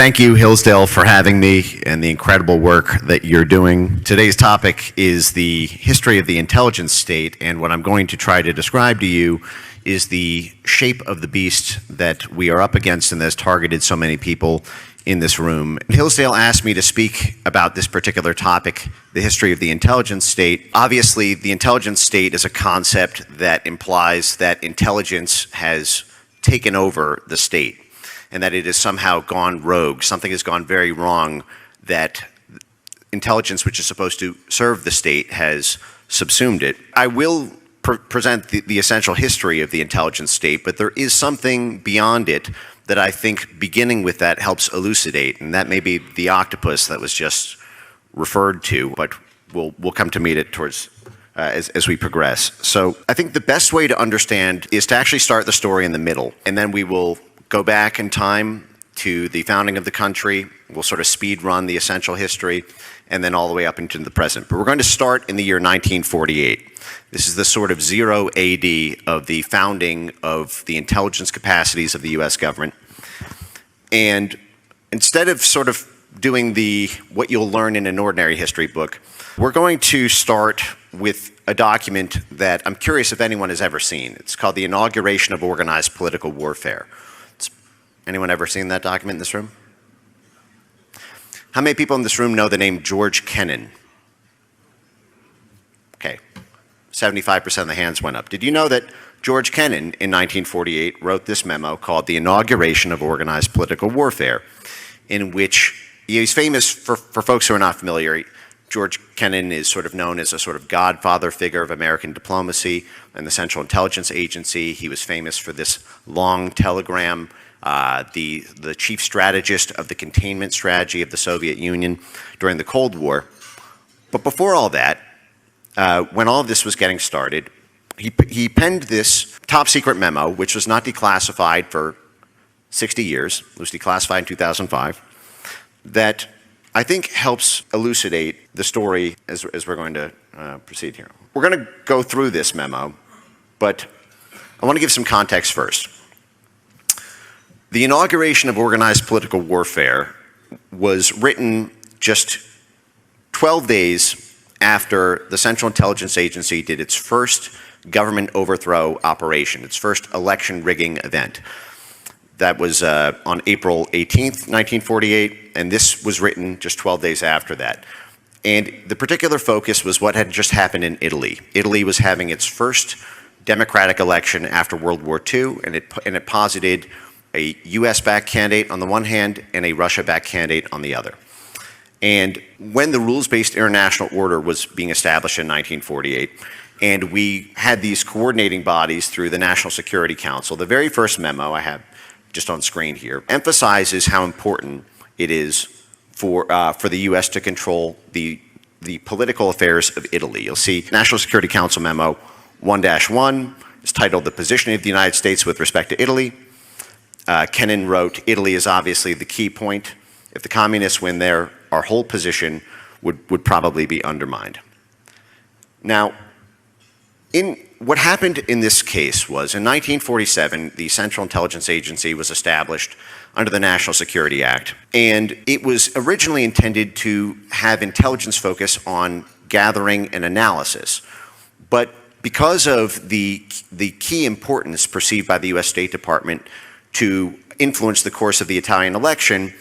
Thank you, Hillsdale, for having me and the incredible work that you're doing. Today's topic is the history of the intelligence state, and what I'm going to try to describe to you is the shape of the beast that we are up against and that's targeted so many people in this room. Hillsdale asked me to speak about this particular topic, the history of the intelligence state. Obviously, the intelligence state is a concept that implies that intelligence has taken over the state, and that it has somehow gone rogue. Something has gone very wrong, that intelligence, which is supposed to serve the state, has subsumed it. I will present the essential history of the intelligence state, but there is something beyond it that I think, beginning with that, helps elucidate, and that may be the octopus that was just referred to, but we'll come to meet it towards as we progress. So I think the best way to understand is to actually start the story in the middle, and then we will go back in time to the founding of the country. We'll sort of speed run the essential history, and then all the way up into the present. But we're going to start in the year 1948. This is the sort of 0 AD of the founding of the intelligence capacities of the US government. And instead of sort of doing what you'll learn in an ordinary history book, we're going to start with a document that I'm curious if anyone has ever seen. It's called the Inauguration of Organized Political Warfare. Anyone ever seen that document in this room? How many people in this room know the name George Kennan? Okay, 75% of the hands went up. Did you know that George Kennan in 1948 wrote this memo called the Inauguration of Organized Political Warfare, in which he's famous for folks who are not familiar. George Kennan is sort of known as a sort of godfather figure of American diplomacy and the Central Intelligence Agency. He was famous for this long telegram, the chief strategist of the containment strategy of the Soviet Union during the Cold War. But before all that, when all of this was getting started, he penned this top secret memo, which was not declassified for 60 years. It was declassified in 2005, that I think helps elucidate the story as we're going to proceed here. We're going to go through this memo, but I want to give some context first. The Inauguration of Organized Political Warfare was written just 12 days after the Central Intelligence Agency did its first government overthrow operation, its first election rigging event. That was on April 18th, 1948, and this was written just 12 days after that. And the particular focus was what had just happened in Italy. Italy was having its first democratic election after World War II, and it posited a US-backed candidate on the one hand and a Russia-backed candidate on the other. And when the rules-based international order was being established in 1948, and we had these coordinating bodies through the National Security Council, the very first memo I have just on screen here emphasizes how important it is for the US to control the political affairs of Italy. You'll see National Security Council memo 1-1 is titled "The Position of the United States with Respect to Italy." Kennan wrote, "Italy is obviously the key point. If the communists win there, our whole position would probably be undermined." Now, what happened in this case was, in 1947, the Central Intelligence Agency was established under the National Security Act, and it was originally intended to have intelligence focus on gathering and analysis. But because of the key importance perceived by the US State Department to influence the course of the Italian election,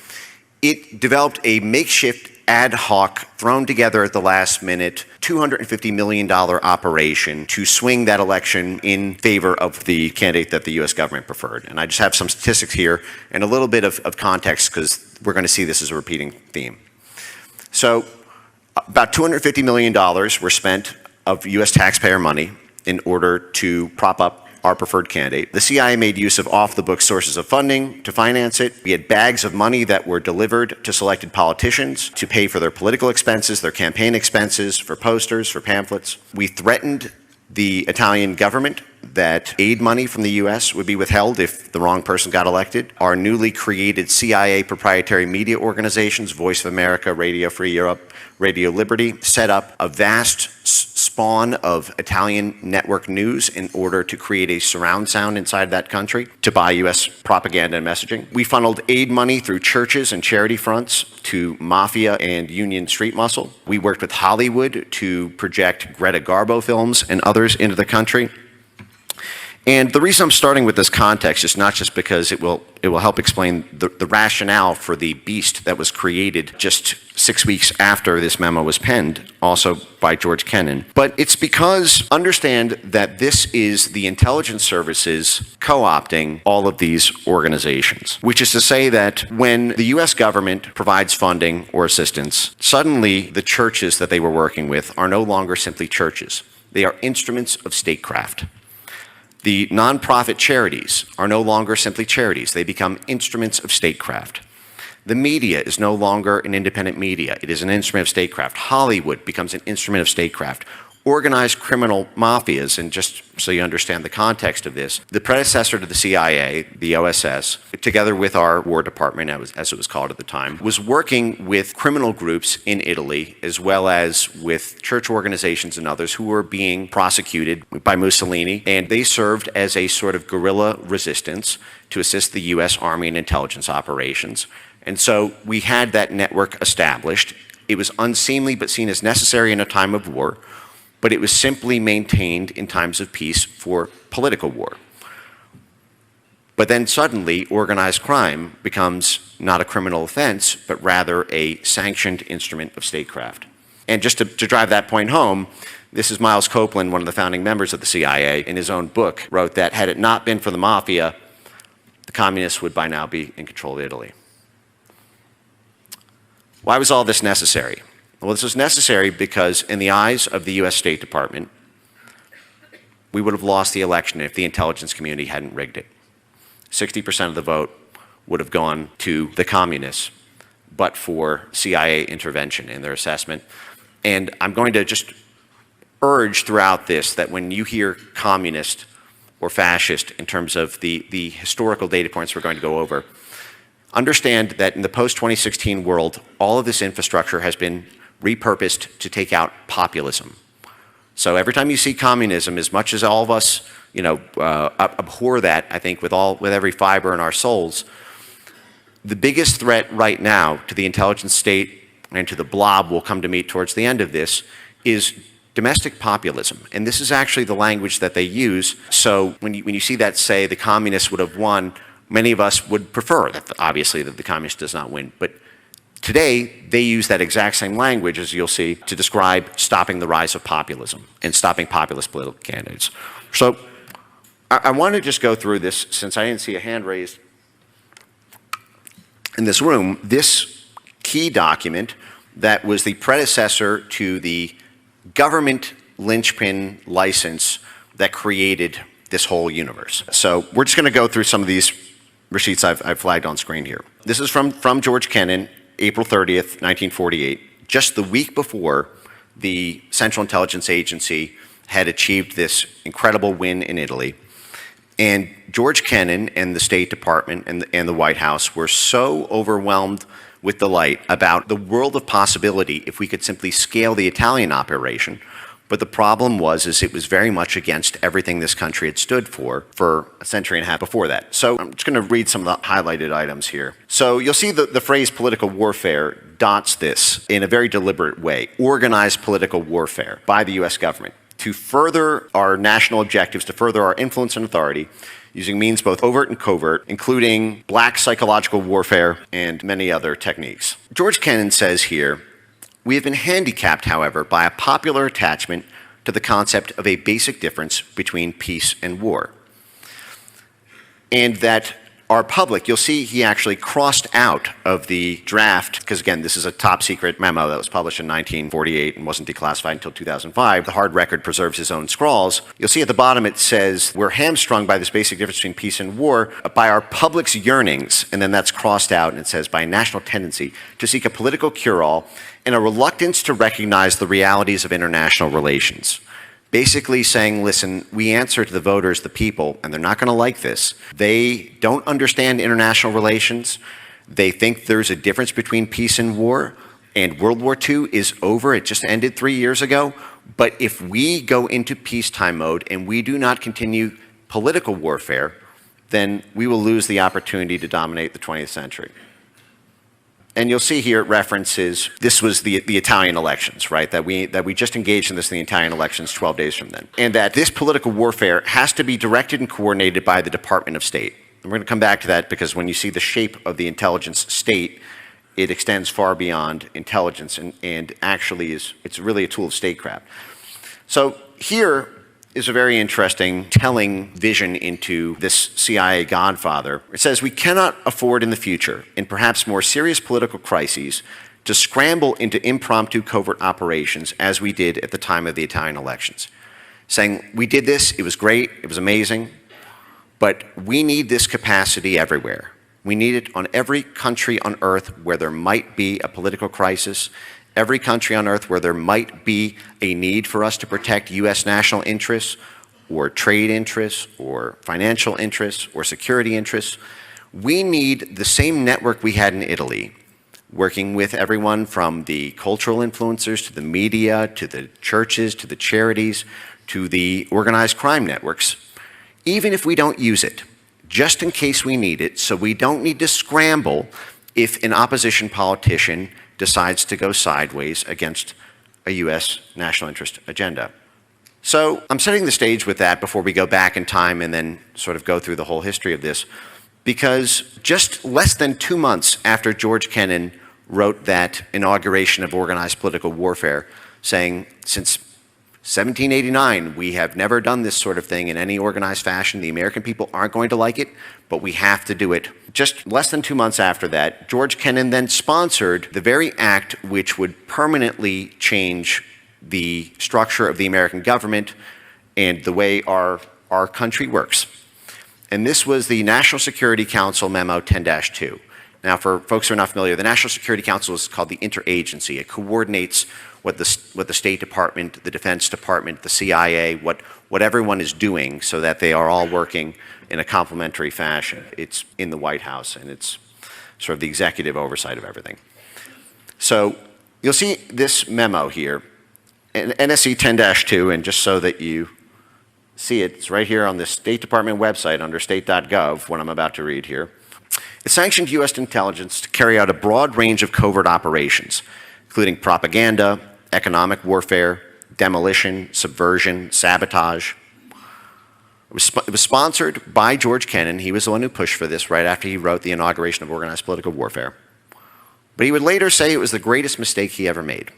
it developed a makeshift, ad hoc, thrown together at the last minute, $250 million operation to swing that election in favor of the candidate that the US government preferred. And I just have some statistics here and a little bit of context, because we're going to see this as a repeating theme. So about $250 million were spent of US taxpayer money in order to prop up our preferred candidate. The CIA made use of off-the-books sources of funding to finance it. We had bags of money that were delivered to selected politicians to pay for their political expenses, their campaign expenses, for posters, for pamphlets. We threatened the Italian government that aid money from the US would be withheld if the wrong person got elected. Our newly created CIA proprietary media organizations, Voice of America, Radio Free Europe, Radio Liberty, set up a vast spawn of Italian network news in order to create a surround sound inside that country to buy U.S. propaganda and messaging. We funneled aid money through churches and charity fronts to mafia and union street muscle. We worked with Hollywood to project Greta Garbo films and others into the country. And the reason I'm starting with this context is not just because it will help explain the rationale for the beast that was created just 6 weeks after this memo was penned, also by George Kennan, but it's because understand that this is the intelligence services co-opting all of these organizations, which is to say that when the US government provides funding or assistance, suddenly the churches that they were working with are no longer simply churches. They are instruments of statecraft. The nonprofit charities are no longer simply charities. They become instruments of statecraft. The media is no longer an independent media. It is an instrument of statecraft. Hollywood becomes an instrument of statecraft. Organized criminal mafias, and just so you understand the context of this, the predecessor to the CIA, the OSS, together with our War Department, as it was called at the time, was working with criminal groups in Italy, as well as with church organizations and others who were being prosecuted by Mussolini, and they served as a sort of guerrilla resistance to assist the US Army in intelligence operations. And so we had that network established. It was unseemly but seen as necessary in a time of war, but it was simply maintained in times of peace for political war. But then suddenly, organized crime becomes not a criminal offense, but rather a sanctioned instrument of statecraft. And just to drive that point home, this is Miles Copeland, one of the founding members of the CIA, in his own book, wrote that had it not been for the mafia, the communists would by now be in control of Italy. Why was all this necessary? Well, this was necessary because in the eyes of the US State Department, we would have lost the election if the intelligence community hadn't rigged it. 60% of the vote would have gone to the communists, but for CIA intervention in their assessment. And I'm going to just urge throughout this that when you hear communist or fascist in terms of the historical data points we're going to go over, understand that in the post-2016 world, all of this infrastructure has been repurposed to take out populism. So every time you see communism, as much as all of us, abhor that, I think, with every fiber in our souls, the biggest threat right now to the intelligence state and to the blob we'll come to meet towards the end of this is domestic populism. And this is actually the language that they use. So when you see that say the communists would have won, many of us would prefer that, obviously, that the communist does not win. But today, they use that exact same language, as you'll see, to describe stopping the rise of populism and stopping populist political candidates. So I want to just go through this, since I didn't see a hand raised in this room, this key document that was the predecessor to the government linchpin license that created this whole universe. So we're just going to go through some of these receipts I've flagged on screen here. This is from George Kennan, April 30th, 1948, just the week before the Central Intelligence Agency had achieved this incredible win in Italy. And George Kennan and the State Department and the White House were so overwhelmed with delight about the world of possibility if we could simply scale the Italian operation. But the problem was it was very much against everything this country had stood for a century and a half before that. So I'm just going to read some of the highlighted items here. So you'll see the phrase political warfare dots this in a very deliberate way. Organized political warfare by the US government to further our national objectives, to further our influence and authority, using means both overt and covert, including black psychological warfare and many other techniques. George Kennan says here, "We have been handicapped, however, by a popular attachment to the concept of a basic difference between peace and war. And that our public," you'll see he actually crossed out of the draft, because again, this is a top secret memo that was published in 1948 and wasn't declassified until 2005. The hard record preserves his own scrawls. You'll see at the bottom it says, "We're hamstrung by this basic difference between peace and war, by our public's yearnings," and then that's crossed out and it says, "by a national tendency to seek a political cure-all and a reluctance to recognize the realities of international relations." Basically saying, listen, we answer to the voters, the people, and they're not going to like this. They don't understand international relations. They think there's a difference between peace and war, and World War II is over. It just ended 3 years ago. But if we go into peacetime mode and we do not continue political warfare, then we will lose the opportunity to dominate the 20th century. And you'll see here it references, this was the Italian elections, right? That we just engaged in this in the Italian elections 12 days from then. And that this political warfare has to be directed and coordinated by the Department of State. And we're going to come back to that because when you see the shape of the intelligence state, it extends far beyond intelligence and actually it's really a tool of statecraft. So here is a very interesting, telling vision into this CIA godfather. It says, we cannot afford in the future, in perhaps more serious political crises, to scramble into impromptu covert operations as we did at the time of the Italian elections. Saying, we did this, it was great, it was amazing, but we need this capacity everywhere. We need it on every country on earth where there might be a political crisis, every country on earth where there might be a need for us to protect U.S. national interests or trade interests or financial interests or security interests. We need the same network we had in Italy, working with everyone from the cultural influencers to the media, to the churches, to the charities, to the organized crime networks, even if we don't use it, just in case we need it, so we don't need to scramble if an opposition politician decides to go sideways against a U.S. national interest agenda. So I'm setting the stage with that before we go back in time and then sort of go through the whole history of this, because just less than 2 months after George Kennan wrote that inauguration of organized political warfare, saying, since 1789, we have never done this sort of thing in any organized fashion. The American people aren't going to like it, but we have to do it. Just less than 2 months after that, George Kennan then sponsored the very act which would permanently change the structure of the American government and the way our country works. And this was the National Security Council Memo 10-2. Now, for folks who are not familiar, the National Security Council is called the interagency. It coordinates what the State Department, the Defense Department, the CIA, what everyone is doing so that they are all working in a complementary fashion. It's in the White House, and it's sort of the executive oversight of everything. So you'll see this memo here, NSC 10-2, and just so that you see it, it's right here on the State Department website under state.gov, what I'm about to read here. It sanctioned U.S. intelligence to carry out a broad range of covert operations, including propaganda, economic warfare, demolition, subversion, sabotage. It was sponsored by George Kennan. He was the one who pushed for this right after he wrote the inauguration of organized political warfare. But he would later say it was the greatest mistake he ever made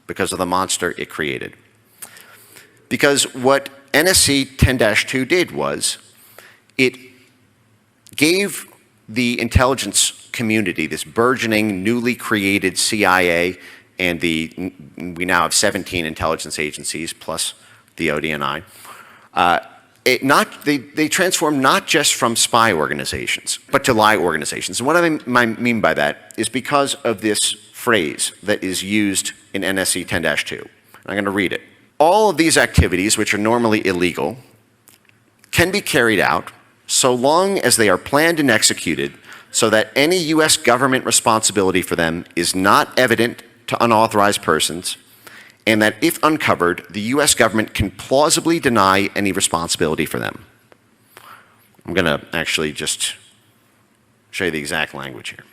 because of the monster it created. Because what NSC 10-2 did was it gave the intelligence community, this burgeoning, newly created CIA, and we now have 17 intelligence agencies plus the ODNI. They transformed not just from spy organizations, but to lie organizations. And what I mean by that is because of this phrase that is used in NSC 10-2. I'm going to read it. All of these activities, which are normally illegal, can be carried out so long as they are planned and executed so that any U.S. government responsibility for them is not evident to unauthorized persons, and that if uncovered, the U.S. government can plausibly deny any responsibility for them. I'm going to actually just show you the exact language here.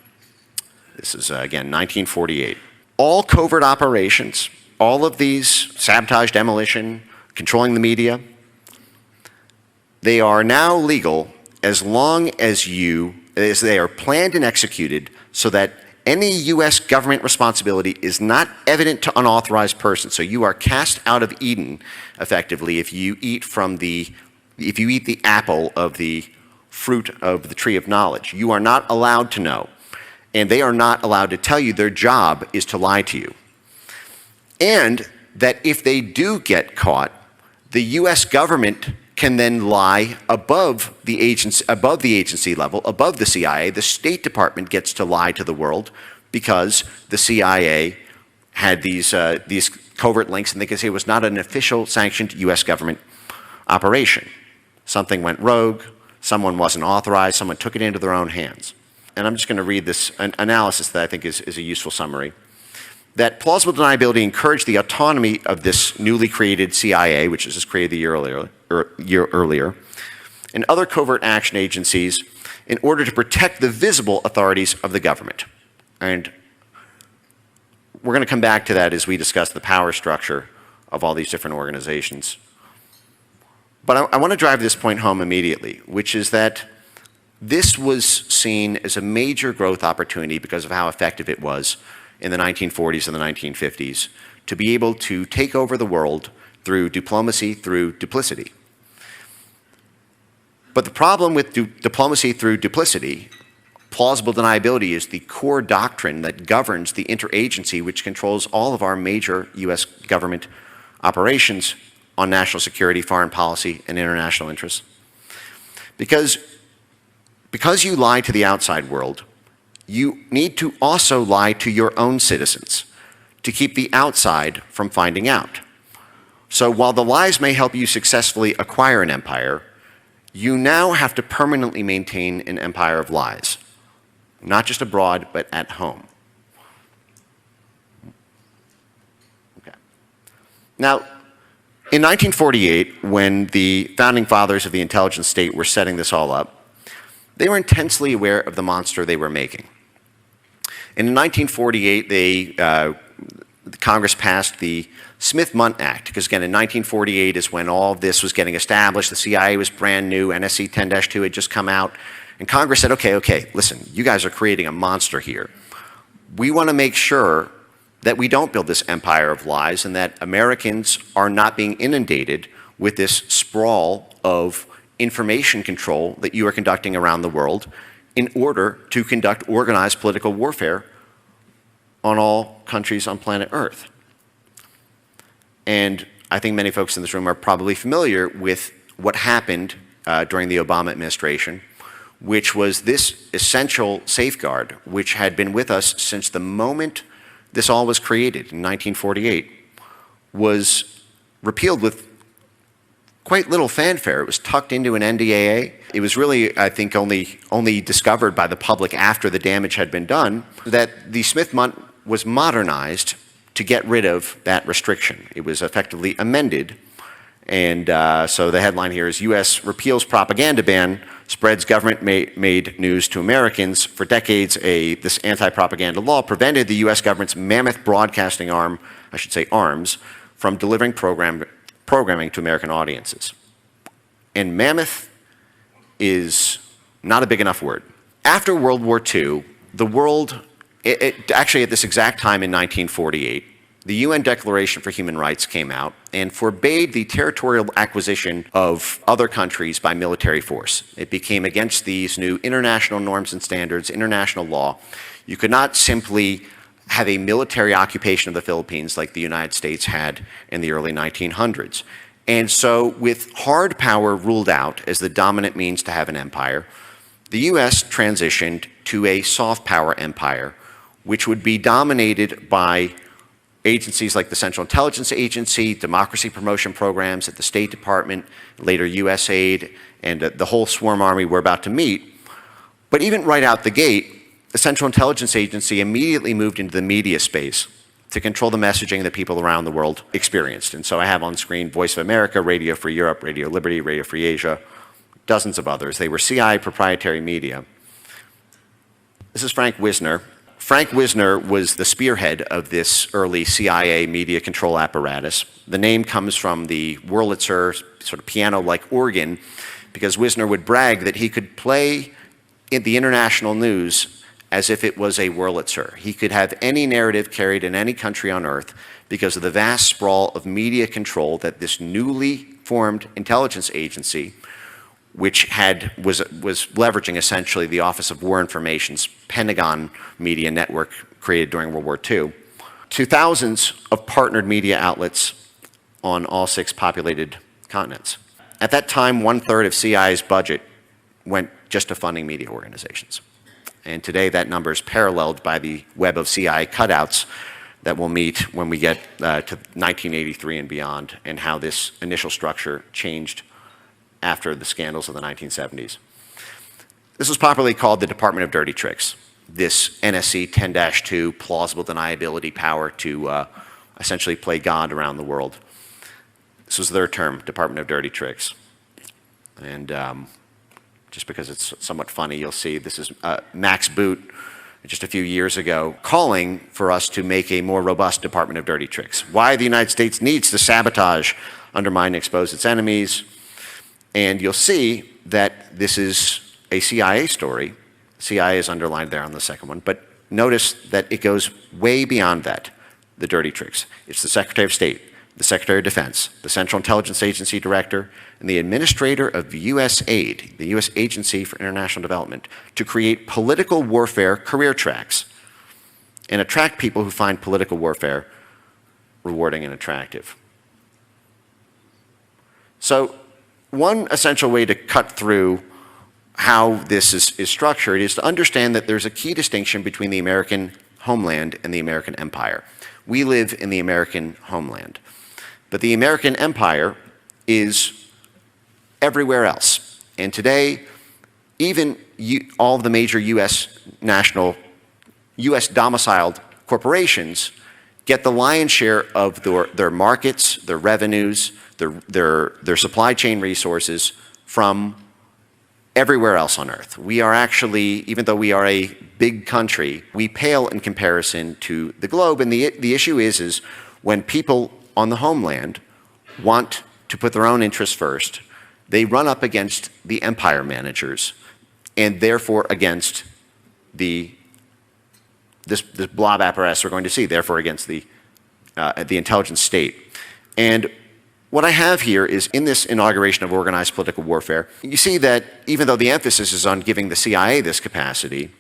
This is, again, 1948. All covert operations, all of these, sabotage, demolition, controlling the media, they are now legal as long as they are planned and executed so that any U.S. government responsibility is not evident to unauthorized persons. So you are cast out of Eden, effectively, if you eat the apple of the fruit of the tree of knowledge. You are not allowed to know. And they are not allowed to tell you. Their job is to lie to you. And that if they do get caught, the U.S. government can then lie above the agency level, above the CIA. The State Department gets to lie to the world because the CIA had these covert links, and they can say it was not an official sanctioned U.S. government operation. Something went rogue, someone wasn't authorized, someone took it into their own hands. And I'm just going to read this analysis that I think is a useful summary. that plausible deniability encouraged the autonomy of this newly created CIA, which was just created the year earlier, and other covert action agencies in order to protect the visible authorities of the government. And we're going to come back to that as we discuss the power structure of all these different organizations. But I want to drive this point home immediately, which is that this was seen as a major growth opportunity because of how effective it was in the 1940s and the 1950s to be able to take over the world through diplomacy, through duplicity. But the problem with diplomacy through duplicity, plausible deniability, is the core doctrine that governs the interagency which controls all of our major US government operations on national security, foreign policy, and international interests. Because you lie to the outside world, you need to also lie to your own citizens to keep the outside from finding out. So while the lies may help you successfully acquire an empire, you now have to permanently maintain an empire of lies, not just abroad, but at home. Okay. Now, in 1948, when the founding fathers of the intelligence state were setting this all up, they were intensely aware of the monster they were making. And in 1948, Congress passed the Smith-Mundt Act, because again, in 1948 is when all of this was getting established. The CIA was brand new, NSC 10-2 had just come out, and Congress said, okay, listen, you guys are creating a monster here. We want to make sure that we don't build this empire of lies and that Americans are not being inundated with this sprawl of information control that you are conducting around the world in order to conduct organized political warfare on all countries on planet Earth. And I think many folks in this room are probably familiar with what happened during the Obama administration, which was this essential safeguard, which had been with us since the moment this all was created in 1948, was repealed with quite little fanfare. It was tucked into an NDAA. It was really, I think, only discovered by the public after the damage had been done that the Smith-Mundt was modernized to get rid of that restriction. It was effectively amended. And so the headline here is U.S. repeals propaganda ban, spreads government-made news to Americans. For decades, this anti-propaganda law prevented the U.S. government's mammoth broadcasting arms, from delivering programming to American audiences. And mammoth is not a big enough word. After World War II, the world, actually at this exact time in 1948, the UN Declaration for Human Rights came out and forbade the territorial acquisition of other countries by military force. It became against these new international norms and standards, international law. You could not simply have a military occupation of the Philippines like the United States had in the early 1900s. And so with hard power ruled out as the dominant means to have an empire, the US transitioned to a soft power empire, which would be dominated by agencies like the Central Intelligence Agency, democracy promotion programs at the State Department, later USAID, and the whole swarm army we're about to meet. But even right out the gate, the Central Intelligence Agency immediately moved into the media space to control the messaging that people around the world experienced. And so I have on screen Voice of America, Radio Free Europe, Radio Liberty, Radio Free Asia, dozens of others. They were CIA proprietary media. This is Frank Wisner. Frank Wisner was the spearhead of this early CIA media control apparatus. The name comes from the Wurlitzer sort of piano-like organ, because Wisner would brag that he could play in the international news as if it was a Wurlitzer. He could have any narrative carried in any country on earth because of the vast sprawl of media control that this newly formed intelligence agency, which was leveraging essentially the Office of War Information's Pentagon media network created during World War II, to thousands of partnered media outlets on all 6 populated continents. At that time, 1/3 of CIA's budget went just to funding media organizations. And today that number is paralleled by the web of CIA cutouts that we'll meet when we get to 1983 and beyond, and how this initial structure changed after the scandals of the 1970s. This was popularly called the Department of Dirty Tricks. this NSC 10-2 plausible deniability power to essentially play God around the world. This was their term, Department of Dirty Tricks. And just because it's somewhat funny, you'll see this is Max Boot just a few years ago calling for us to make a more robust Department of Dirty Tricks. Why the United States needs to sabotage, undermine, and expose its enemies. And you'll see that this is a CIA story. CIA is underlined there on the second one, but notice that it goes way beyond that, the dirty tricks. It's the Secretary of State, the Secretary of Defense, the Central Intelligence Agency Director, and the Administrator of USAID, the U.S. Agency for International Development, to create political warfare career tracks and attract people who find political warfare rewarding and attractive. So one essential way to cut through how this is structured is to understand that there's a key distinction between the American homeland and the American empire. We live in the American homeland, but the American empire is everywhere else. And today, even all of the major U.S. domiciled corporations get the lion's share of their markets, their revenues, their supply chain resources from everywhere else on Earth. We are actually, even though we are a big country, we pale in comparison to the globe. And the issue is when people on the homeland want to put their own interests first, they run up against the empire managers and therefore against this blob apparatus we're going to see, therefore against the intelligence state. And what I have here is in this inauguration of organized political warfare, you see that even though the emphasis is on giving the CIA this capacity,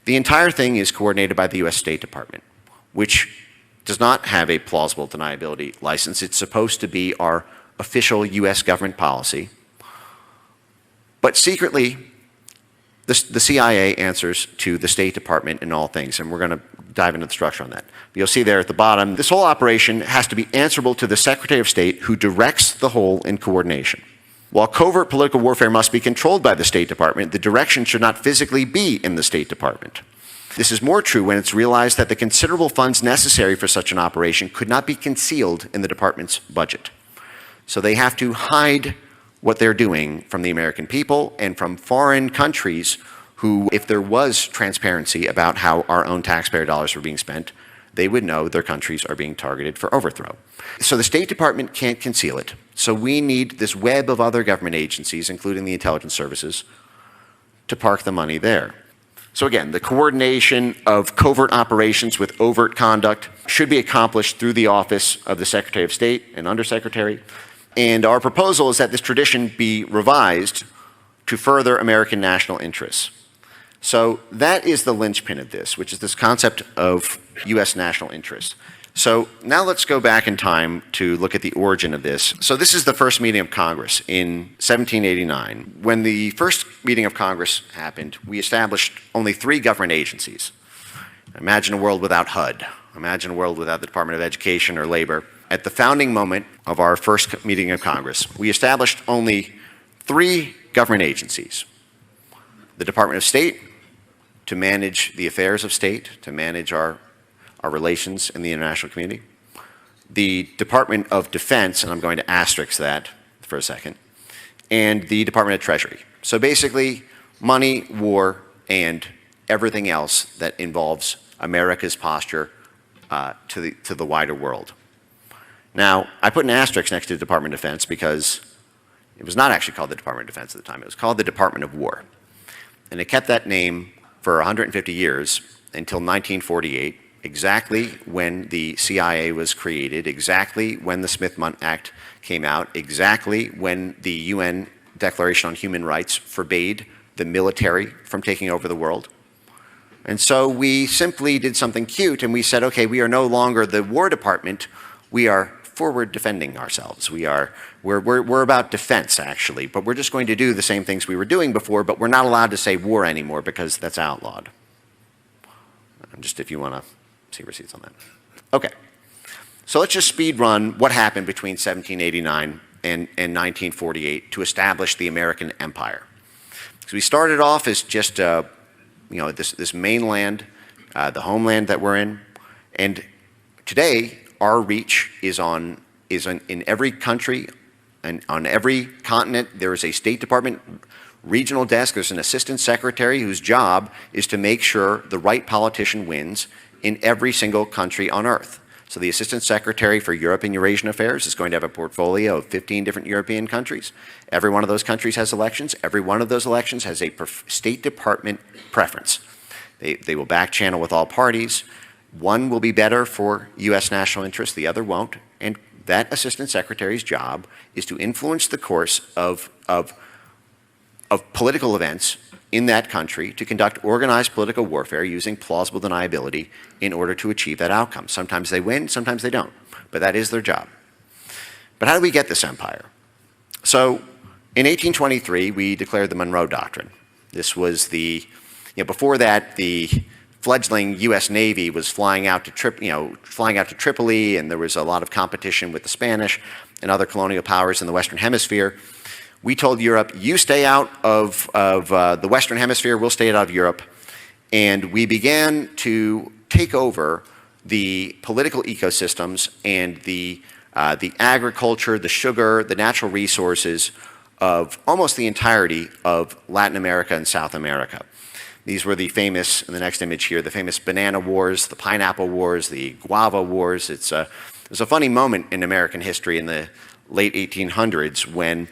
the entire thing is coordinated by the US State Department, which does not have a plausible deniability license. It's supposed to be our official US government policy. But secretly, the CIA answers to the State Department in all things, and we're going to dive into the structure on that. But you'll see there at the bottom, this whole operation has to be answerable to the Secretary of State, who directs the whole in coordination. While covert political warfare must be controlled by the State Department, the direction should not physically be in the State Department. This is more true when it's realized that the considerable funds necessary for such an operation could not be concealed in the department's budget. So they have to hide what they're doing from the American people and from foreign countries who, if there was transparency about how our own taxpayer dollars were being spent, they would know their countries are being targeted for overthrow. So the State Department can't conceal it. So we need this web of other government agencies, including the intelligence services, to park the money there. So again, the coordination of covert operations with overt conduct should be accomplished through the office of the Secretary of State and Undersecretary. And our proposal is that this tradition be revised to further American national interests. So that is the linchpin of this, which is this concept of US national interest. So now let's go back in time to look at the origin of this. So this is the first meeting of Congress in 1789. When the first meeting of Congress happened, we established only 3 government agencies. Imagine a world without HUD. Imagine a world without the Department of Education or Labor. At the founding moment of our first meeting of Congress, we established only 3 government agencies. The Department of State, to manage the affairs of state, to manage our relations in the international community. The Department of Defense, and I'm going to asterisk that for a second, and the Department of Treasury. So basically, money, war, and everything else that involves America's posture to the wider world. Now, I put an asterisk next to the Department of Defense because it was not actually called the Department of Defense at the time. It was called the Department of War. And it kept that name for 150 years until 1948, exactly when the CIA was created, exactly when the Smith-Mundt Act came out, exactly when the UN Declaration on Human Rights forbade the military from taking over the world. And so we simply did something cute and we said, okay, we are no longer the War Department, we are forward defending ourselves. We're about defense, actually, but we're just going to do the same things we were doing before, but we're not allowed to say war anymore because that's outlawed. Just if you want to see receipts on that. Okay, so let's just speed run what happened between 1789 and 1948 to establish the American empire. So we started off as just this mainland, the homeland that we're in. And today, our reach is in every country and on every continent. There is a State Department regional desk. There's an assistant secretary whose job is to make sure the right politician wins in every single country on earth. So the assistant secretary for Europe and Eurasian affairs is going to have a portfolio of 15 different European countries. Every one of those countries has elections. Every one of those elections has a State Department preference. They will back channel with all parties. One will be better for U.S. national interest, the other won't. And that assistant secretary's job is to influence the course of political events in that country, to conduct organized political warfare using plausible deniability in order to achieve that outcome. Sometimes they win, sometimes they don't, but that is their job. But how do we get this empire? So in 1823, we declared the Monroe Doctrine. This was before that, the fledgling U.S. Navy was flying out to Tripoli, and there was a lot of competition with the Spanish and other colonial powers in the Western Hemisphere. We told Europe, you stay out of the Western Hemisphere, we'll stay out of Europe. And we began to take over the political ecosystems and the agriculture, the sugar, the natural resources of almost the entirety of Latin America and South America. These were the famous, in the next image here, the famous banana wars, the pineapple wars, the guava wars. It was a funny moment in American history in the late 1800s when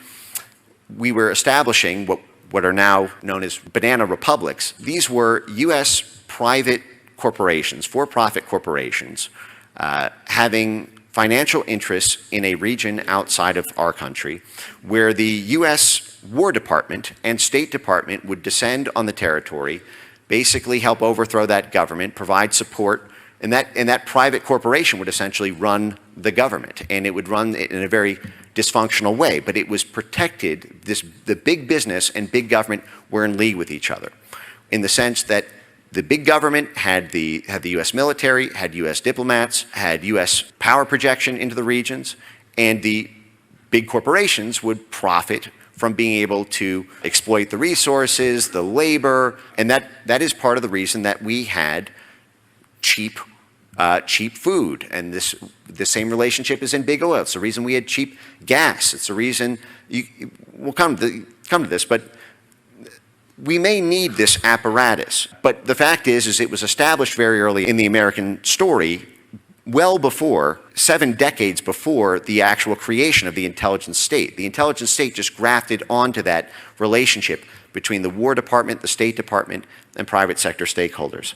we were establishing what are now known as banana republics. These were U.S. private corporations, for-profit corporations, having financial interests in a region outside of our country, where the U.S. War Department and State Department would descend on the territory, basically help overthrow that government, provide support, and that private corporation would essentially run the government, and it would run it in a very dysfunctional way, but it was protected. The big business and big government were in league with each other, in the sense that the big government had the U.S. military, had U.S. diplomats, had U.S. power projection into the regions, and the big corporations would profit from being able to exploit the resources, the labor, and that is part of the reason that we had cheap food. And the same relationship is in big oil. It's the reason we had cheap gas. It's the reason we'll come to this, but we may need this apparatus. But the fact is it was established very early in the American story, well before, 7 decades before the actual creation of the intelligence state. The intelligence state just grafted onto that relationship between the War Department, the State Department, and private sector stakeholders.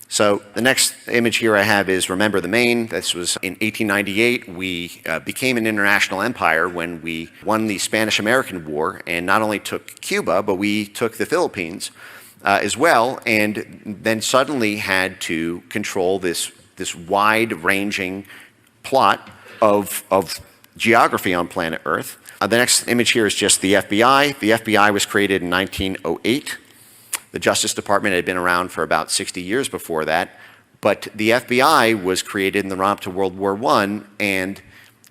So the next image here I have is Remember the Maine. This was in 1898. We became an international empire when we won the Spanish-American War, and not only took Cuba, but we took the Philippines as well, and then suddenly had to control this wide-ranging plot of geography on planet Earth. The next image here is just the FBI. The FBI was created in 1908. The Justice Department had been around for about 60 years before that, but the FBI was created in the run-up to World War I, and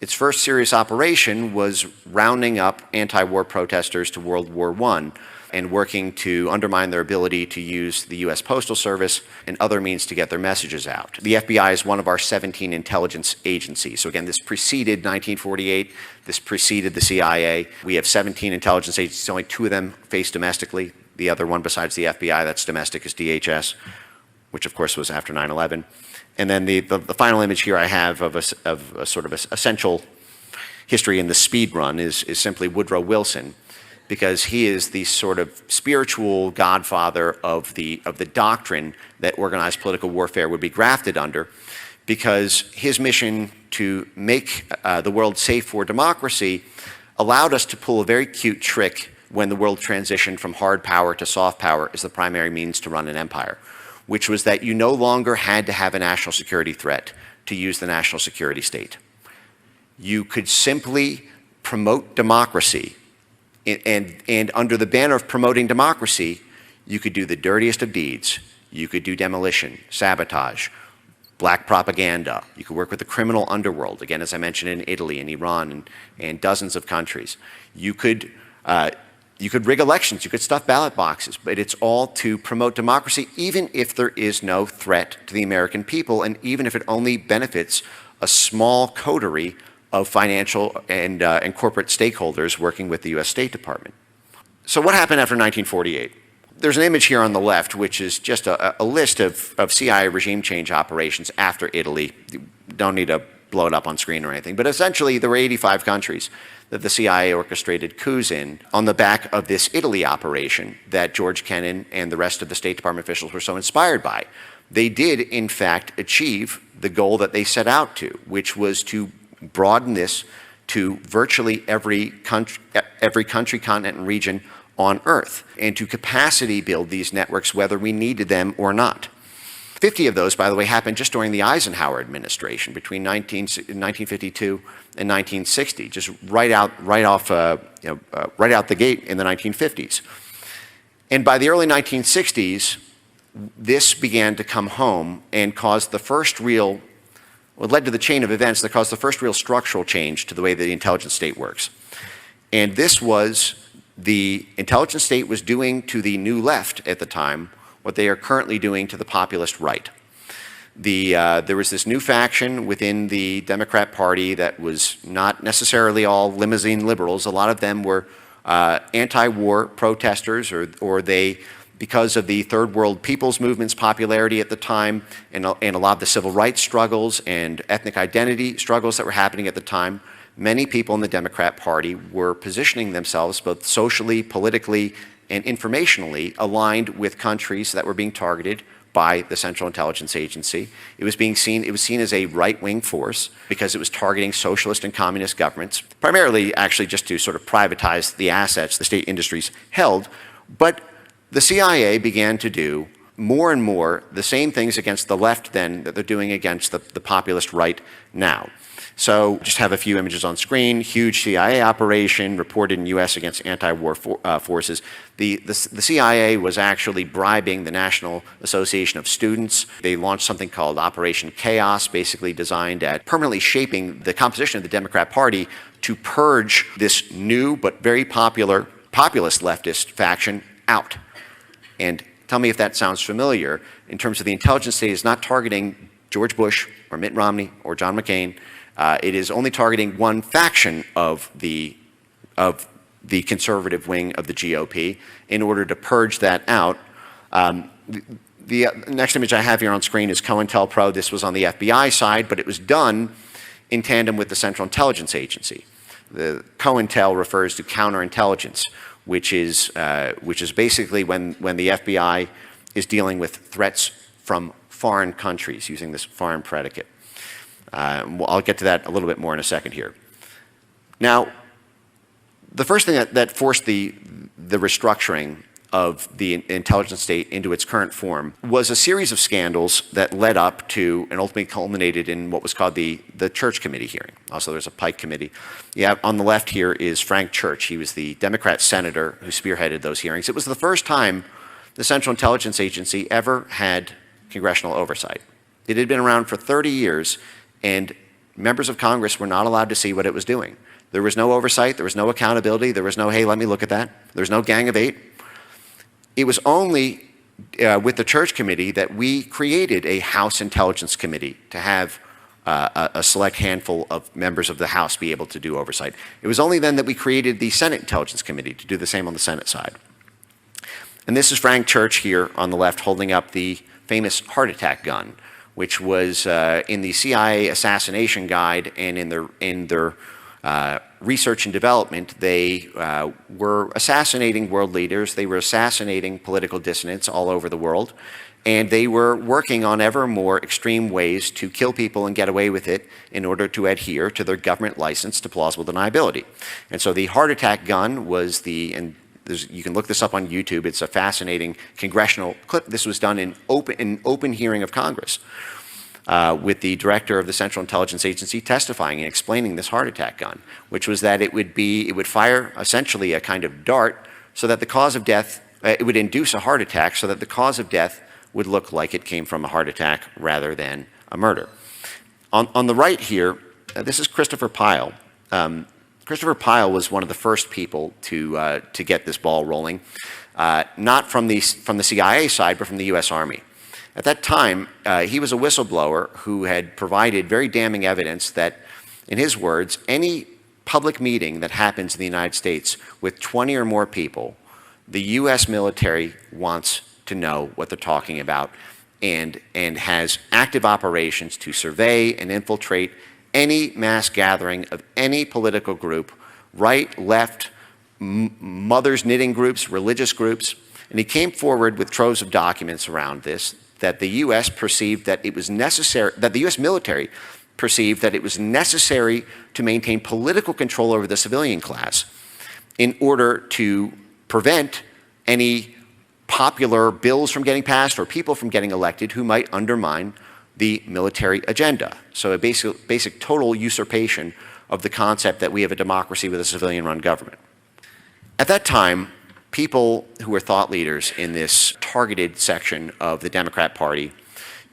its first serious operation was rounding up anti-war protesters to World War I and working to undermine their ability to use the U.S. Postal Service and other means to get their messages out. The FBI is one of our 17 intelligence agencies. So again, this preceded 1948. This preceded the CIA. We have 17 intelligence agencies. Only 2 of them face domestically. The other one besides the FBI that's domestic is DHS, which of course was after 9/11. And then the final image here I have of a sort of essential history in the speed run is simply Woodrow Wilson, because he is the sort of spiritual godfather of the doctrine that organized political warfare would be grafted under, because his mission to make the world safe for democracy allowed us to pull a very cute trick when the world transitioned from hard power to soft power as the primary means to run an empire, which was that you no longer had to have a national security threat to use the national security state. You could simply promote democracy, and under the banner of promoting democracy, you could do the dirtiest of deeds. You could do demolition, sabotage, black propaganda. You could work with the criminal underworld, again, as I mentioned, in Italy and Iran and dozens of countries. You could You could rig elections, you could stuff ballot boxes, but it's all to promote democracy, even if there is no threat to the American people, and even if it only benefits a small coterie of financial and corporate stakeholders working with the US State Department. So what happened after 1948? There's an image here on the left, which is just a list of CIA regime change operations after Italy. You don't need to blow it up on screen or anything, but essentially there were 85 countries that the CIA orchestrated coups in on the back of this Italy operation that George Kennan and the rest of the State Department officials were so inspired by. They did, in fact, achieve the goal that they set out to, which was to broaden this to virtually every country, continent, and region on Earth, and to capacity build these networks whether we needed them or not. 50 of those, by the way, happened just during the Eisenhower administration between 1952 and 1960, just right out the gate in the 1950s. And by the early 1960s, this began to come home and caused the first real, well, it led to the chain of events that caused the first real structural change to the way that the intelligence state works. And this was the intelligence state was doing to the new left at the time what they are currently doing to the populist right. There was this new faction within the Democrat Party that was not necessarily all limousine liberals. A lot of them were anti-war protesters, or they, because of the Third World People's Movement's popularity at the time, and a lot of the civil rights struggles and ethnic identity struggles that were happening at the time, many people in the Democrat Party were positioning themselves both socially, politically, and informationally aligned with countries that were being targeted by the Central Intelligence Agency. It was seen as a right-wing force because it was targeting socialist and communist governments, primarily actually just to sort of privatize the assets the state industries held. But the CIA began to do more and more the same things against the left then that they're doing against the populist right now. So just have a few images on screen. Huge CIA operation reported in U.S. against anti-war forces. The CIA was actually bribing the National Association of Students. They launched something called Operation Chaos, basically designed at permanently shaping the composition of the Democrat Party to purge this new but very popular populist leftist faction out. And tell me if that sounds familiar. In terms of the intelligence state, is not targeting George Bush or Mitt Romney or John McCain. It is only targeting one faction of the conservative wing of the GOP in order to purge that out. The next image I have here on screen is COINTELPRO. This was on the FBI side, but it was done in tandem with the Central Intelligence Agency. The COINTEL refers to counterintelligence, which is basically when the FBI is dealing with threats from foreign countries using this foreign predicate. I'll get to that a little bit more in a second here. Now, the first thing that forced the restructuring of the intelligence state into its current form was a series of scandals that led up to and ultimately culminated in what was called the Church Committee hearing. Also, there's a Pike Committee. Yeah, on the left here is Frank Church. He was the Democrat senator who spearheaded those hearings. It was the first time the Central Intelligence Agency ever had congressional oversight. It had been around for 30 years, and members of Congress were not allowed to see what it was doing. There was no oversight, there was no accountability, there was no, hey, let me look at that. There was no Gang of Eight. It was only with the Church Committee that we created a House Intelligence Committee to have a select handful of members of the House be able to do oversight. It was only then that we created the Senate Intelligence Committee to do the same on the Senate side. And this is Frank Church here on the left holding up the famous heart attack gun, which was in the CIA assassination guide and in their research and development. They were assassinating world leaders, they were assassinating political dissidents all over the world, and they were working on ever more extreme ways to kill people and get away with it in order to adhere to their government license to plausible deniability. And so the heart attack gun was you can look this up on YouTube. It's a fascinating congressional clip. This was done in open hearing of Congress with the director of the Central Intelligence Agency testifying and explaining this heart attack gun, which was that it would fire essentially a kind of dart so that the cause of death, it would induce a heart attack so that the cause of death would look like it came from a heart attack rather than a murder. On the right here, this is Christopher Pyle. Christopher Pyle was one of the first people to get this ball rolling, not from the CIA side, but from the U.S. Army. At that time, he was a whistleblower who had provided very damning evidence that, in his words, any public meeting that happens in the United States with 20 or more people, the U.S. military wants to know what they're talking about and has active operations to survey and infiltrate any mass gathering of any political group, right, left, mothers knitting groups, religious groups. And he came forward with troves of documents around this, that the U.S. perceived that it was necessary, that the U.S. military perceived that it was necessary to maintain political control over the civilian class in order to prevent any popular bills from getting passed or people from getting elected who might undermine the military agenda. So a basic total usurpation of the concept that we have a democracy with a civilian-run government. At that time, people who were thought leaders in this targeted section of the Democrat Party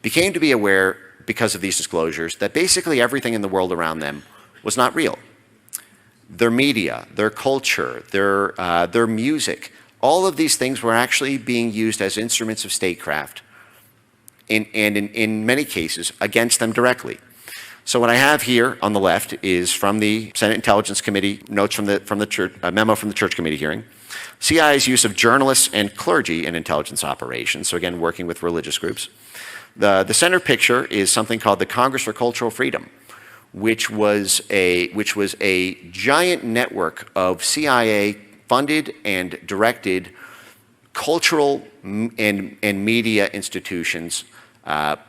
became to be aware, because of these disclosures, that basically everything in the world around them was not real. Their media, their culture, their music, all of these things were actually being used as instruments of statecraft, and in many cases against them directly. So what I have here on the left is from the Senate Intelligence Committee, notes from the church, a memo from the Church Committee hearing. CIA's use of journalists and clergy in intelligence operations, so again working with religious groups. The center picture is something called the Congress for Cultural Freedom, which was a giant network of CIA funded and directed cultural and media institutions,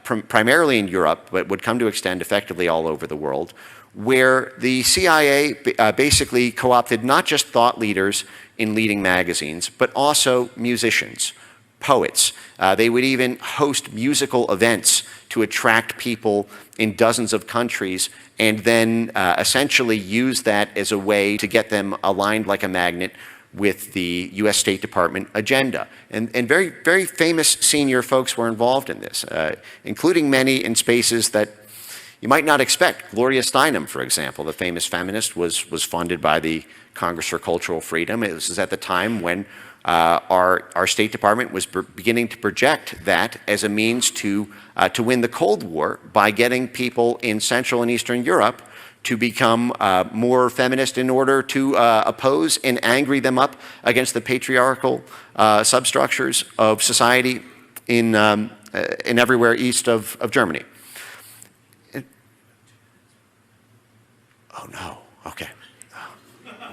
primarily in Europe, but would come to extend effectively all over the world, where the CIA basically co-opted not just thought leaders in leading magazines, but also musicians, poets. They would even host musical events to attract people in dozens of countries, and then essentially use that as a way to get them aligned like a magnet with the U.S. State Department agenda. And very, very famous senior folks were involved in this, including many in spaces that you might not expect. Gloria Steinem, for example, the famous feminist, was funded by the Congress for Cultural Freedom. It was at the time when our State Department was beginning to project that as a means to win the Cold War by getting people in Central and Eastern Europe to become more feminist in order to oppose and angry them up against the patriarchal substructures of society in everywhere east of Germany. Oh no, okay.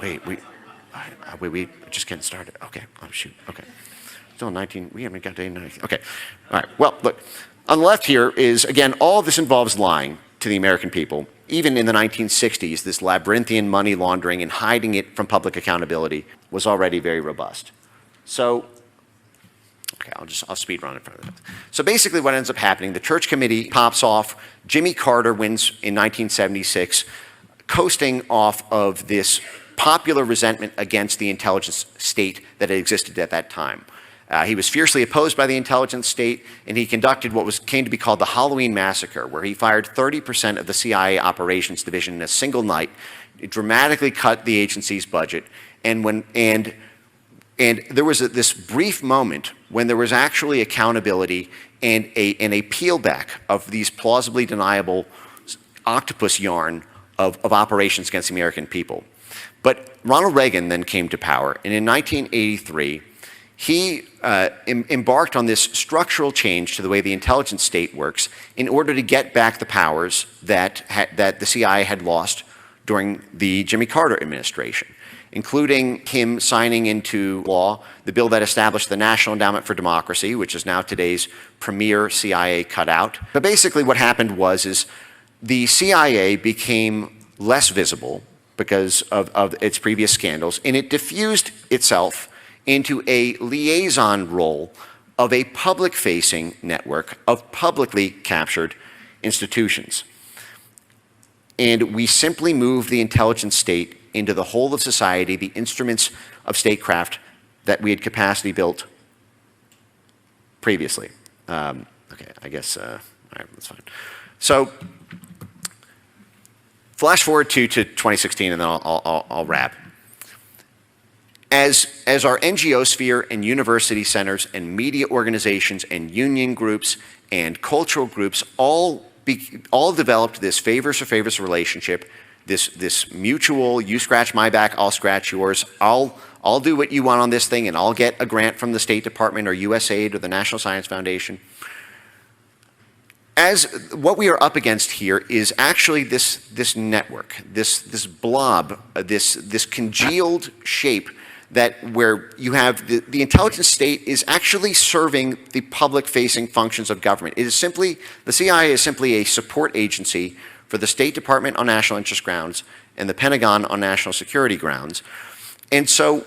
Wait, we just getting started. Okay, oh shoot, okay. Still 19, we haven't got to 19. Okay, all right, well, look. On the left here is, again, all of this involves lying to the American people. Even in the 1960s, this labyrinthian money laundering and hiding it from public accountability was already very robust. So, okay, I'll speed run in front of it. So basically what ends up happening, the Church Committee pops off, Jimmy Carter wins in 1976, coasting off of this popular resentment against the intelligence state that had existed at that time. He was fiercely opposed by the intelligence state, and he conducted what came to be called the Halloween Massacre, where he fired 30% of the CIA operations division in a single night. It dramatically cut the agency's budget, and there was this brief moment when there was actually accountability and a peel back of these plausibly deniable octopus yarn of operations against the American people. But Ronald Reagan then came to power, and in 1983, he embarked on this structural change to the way the intelligence state works in order to get back the powers that the CIA had lost during the Jimmy Carter administration, including him signing into law the bill that established the National Endowment for Democracy, which is now today's premier CIA cutout. But basically what happened is the CIA became less visible because of its previous scandals, and it diffused itself into a liaison role of a public-facing network of publicly captured institutions. And we simply moved the intelligence state into the whole of society, the instruments of statecraft that we had capacity built previously. Okay, I guess, all right, that's fine. So Flash forward to 2016, and then I'll wrap. As our NGO sphere and university centers and media organizations and union groups and cultural groups all developed this favors for favors relationship, this mutual, you scratch my back, I'll scratch yours, I'll do what you want on this thing and I'll get a grant from the State Department or USAID or the National Science Foundation. As what we are up against here is actually this network, this blob, this congealed shape that where you have the intelligence state is actually serving the public-facing functions of government. It is simply, the CIA is simply a support agency for the State Department on national interest grounds and the Pentagon on national security grounds. And so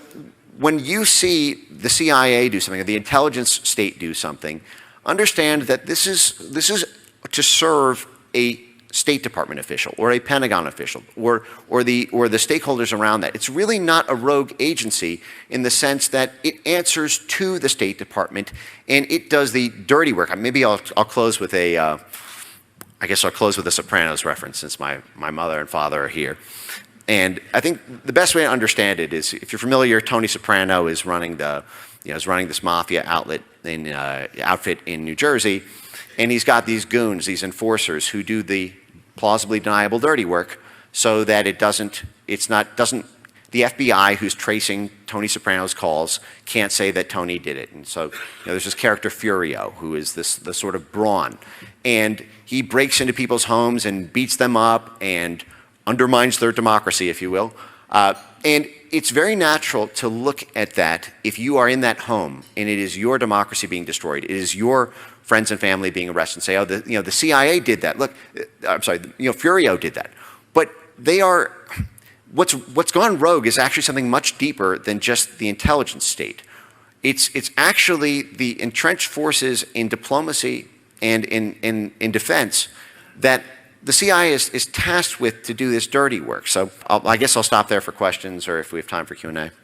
when you see the CIA do something or the intelligence state do something, understand that this is to serve a State Department official or a Pentagon official or the stakeholders around that. It's really not a rogue agency in the sense that it answers to the State Department and it does the dirty work. Maybe I'll close with I guess I'll close with a Sopranos reference since my mother and father are here. And I think the best way to understand it is, if you're familiar, Tony Soprano is running this mafia outfit in New Jersey, and he's got these goons, these enforcers who do the plausibly deniable dirty work so that the FBI who's tracing Tony Soprano's calls can't say that Tony did it. And so there's this character Furio who is the sort of brawn, and he breaks into people's homes and beats them up and undermines their democracy, if you will. And it's very natural to look at that if you are in that home and it is your democracy being destroyed. It is your friends and family being arrested and say, oh, the CIA did that. Look, I'm sorry, Furio did that. But they are, what's gone rogue is actually something much deeper than just the intelligence state. It's actually the entrenched forces in diplomacy and in defense that the CIA is tasked with to do this dirty work. So I guess I'll stop there for questions or if we have time for Q&A.